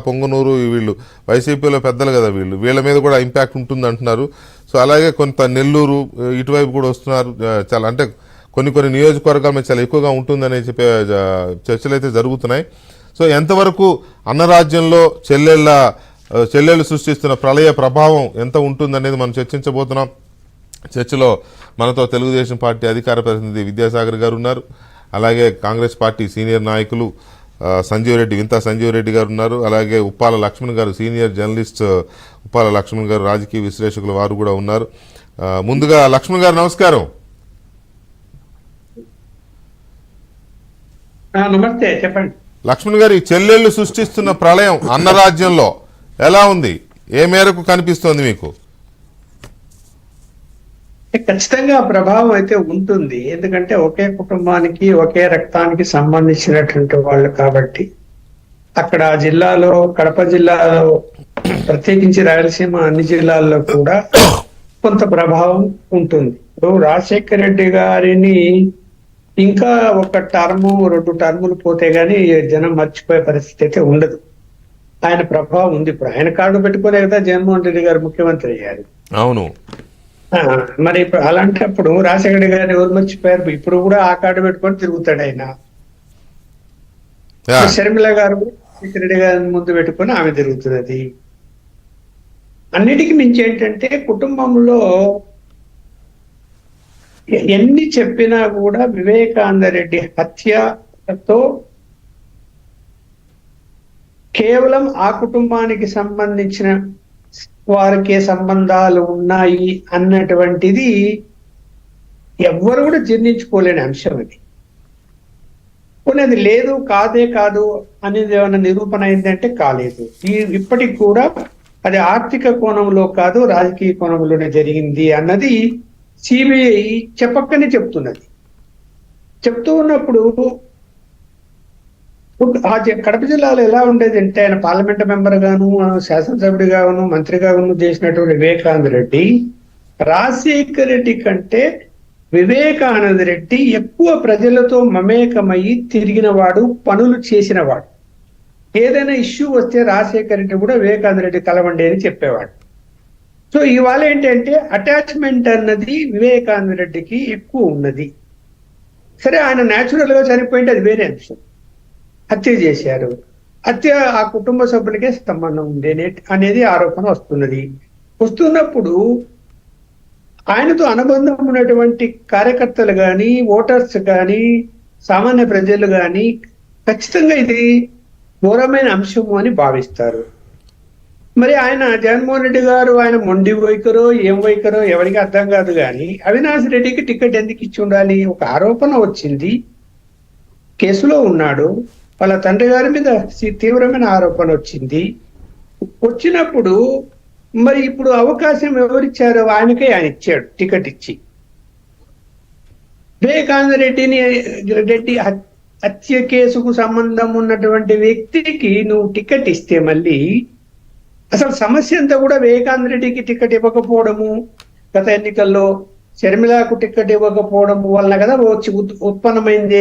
పొంగనూరు వీళ్ళు వైసీపీలో పెద్దలు కదా, వీళ్ళ మీద కూడా ఇంపాక్ట్ ఉంటుంది అంటున్నారు. సో అలాగే కొంత నెల్లూరు ఇటువైపు కూడా వస్తున్నారు. చాలా అంటే కొన్ని నియోజకవర్గాల మీద చాలా ఎక్కువగా ఉంటుందని చెప్పే చర్చలు అయితే జరుగుతున్నాయి. సో ఎంతవరకు అన్నరాజ్యంలో చెల్లెళ్ళు సృష్టిస్తున్న ప్రళయ ప్రభావం ఎంత ఉంటుందనేది మనం చర్చించబోతున్నాం. చర్చలో మనతో తెలుగుదేశం పార్టీ అధికార ప్రతినిధి విద్యాసాగర్ గారు ఉన్నారు. అలాగే కాంగ్రెస్ పార్టీ సీనియర్ నాయకులు వింతా సంజీవ్ రెడ్డి గారు ఉన్నారు. అలాగే ఉప్పాల లక్ష్మణ్ గారు సీనియర్ జర్నలిస్ట్ ఉప్పాల లక్ష్మణ్ గారు రాజకీయ విశ్లేషకులు వారు కూడా ఉన్నారు. ముందుగా లక్ష్మణ్ గారు నమస్కారం. నమస్తే, చెప్పండి. లక్ష్మణ్ గారు, ఈ చెల్లెళ్ళు సృష్టిస్తున్న ప్రళయం అన్నరాజ్యంలో ఎలా ఉంది, ఏ మేరకు కనిపిస్తోంది మీకు? ఖచ్చితంగా ప్రభావం అయితే ఉంటుంది. ఎందుకంటే ఒకే కుటుంబానికి ఒకే రక్తానికి సంబంధించినటువంటి వాళ్ళు కాబట్టి అక్కడ జిల్లాలో, కడప జిల్లాలో ప్రత్యేకించి రాయలసీమ అన్ని జిల్లాల్లో కూడా కొంత ప్రభావం ఉంటుంది. ఇప్పుడు రాజశేఖర రెడ్డి గారిని ఇంకా ఒక టర్ము 2 టర్ములు పోతే గానీ జనం మర్చిపోయే పరిస్థితి అయితే ఉండదు. ఆయన ప్రభావం ఉంది. ఇప్పుడు ఆయన కార్డు పెట్టుకునే కదా జగన్మోహన్ రెడ్డి గారు ముఖ్యమంత్రి అయ్యారు. అవును. మరి ఇప్పుడు అలాంటప్పుడు రాజశేఖర రెడ్డి గారు ఎవరు మర్చిపోయారు? ఇప్పుడు కూడా ఆ కార్డు పెట్టుకొని తిరుగుతాడు ఆయన. షర్మిల గారు రాజశేఖర రెడ్డి గారిని ముందు పెట్టుకొని ఆమె తిరుగుతున్నది. అన్నిటికీ మించి ఏంటంటే కుటుంబంలో ఎన్ని చెప్పినా కూడా వివేకానంద రెడ్డి హత్యతో కేవలం ఆ కుటుంబానికి సంబంధించిన వారికే సంబంధాలు ఉన్నాయి అన్నటువంటిది ఎవ్వరు కూడా జీర్ణించుకోలేని అంశం. అది కొన్ని అది లేదు, కాదు అనేది ఏమైనా నిరూపణ అయిందంటే కాలేదు. ఇప్పటికి కూడా అది ఆర్థిక కోణంలో కాదు, రాజకీయ కోణంలోనే జరిగింది అన్నది సిబిఐ చెప్పక్కనే చెప్తున్నది. చెప్తూ ఉన్నప్పుడు కడప జిల్లాలో ఎలా ఉండేది అంటే, ఆయన పార్లమెంట్ మెంబర్ గాను, శాసనసభ్యుడిగాను, మంత్రిగాను చేసినటువంటి వివేకానంద రెడ్డి రాజశేఖర రెడ్డి కంటే వివేకానంద రెడ్డి ఎక్కువ ప్రజలతో మమేకమయ్యి తిరిగినవాడు, పనులు చేసినవాడు. ఏదైనా ఇష్యూ వస్తే రాజశేఖర రెడ్డి కూడా వివేకానంద రెడ్డి కలవండి అని చెప్పేవాడు. సో ఇవాళ ఏంటంటే అటాచ్మెంట్ అన్నది వివేకానంద రెడ్డికి ఎక్కువ ఉన్నది. సరే, ఆయన న్యాచురల్ గా చనిపోయింటే అది వేరే అంశం. హత్య చేశారు, హత్య ఆ కుటుంబ సభ్యులకే సంబంధం ఉంది అనేది ఆరోపణ వస్తున్నప్పుడు ఆయనతో అనుబంధం ఉన్నటువంటి కార్యకర్తలు కానీ, ఓటర్స్ కానీ, సామాన్య ప్రజలు కానీ ఖచ్చితంగా ఇది ఘోరమైన అంశము అని భావిస్తారు. మరి ఆయన జగన్మోహన్ రెడ్డి గారు ఆయన మొండి వైఖరో ఏం వైఖరో ఎవరికి అర్థం కాదు. కానీ అవినాష్ రెడ్డికి టికెట్ ఎందుకు ఇచ్చి ఉండాలి? ఒక ఆరోపణ వచ్చింది, కేసులో ఉన్నాడు, వాళ్ళ తండ్రి గారి మీద తీవ్రమైన ఆరోపణ వచ్చినప్పుడు మరి ఇప్పుడు అవకాశం ఎవరిచ్చారో ఆయనకే ఆయన ఇచ్చాడు, టికెట్ ఇచ్చి. వివేకానంద రెడ్డి హత్య కేసుకు సంబంధం ఉన్నటువంటి వ్యక్తికి నువ్వు టికెట్ ఇస్తే మళ్ళీ అసలు సమస్య అంతా కూడా వివేకానంద రెడ్డికి టికెట్ ఇవ్వకపోవడము, గత ఎన్నికల్లో షర్మిలకు టికెట్ ఇవ్వకపోవడం వలన కదా వచ్చి ఉత్పన్నమైంది.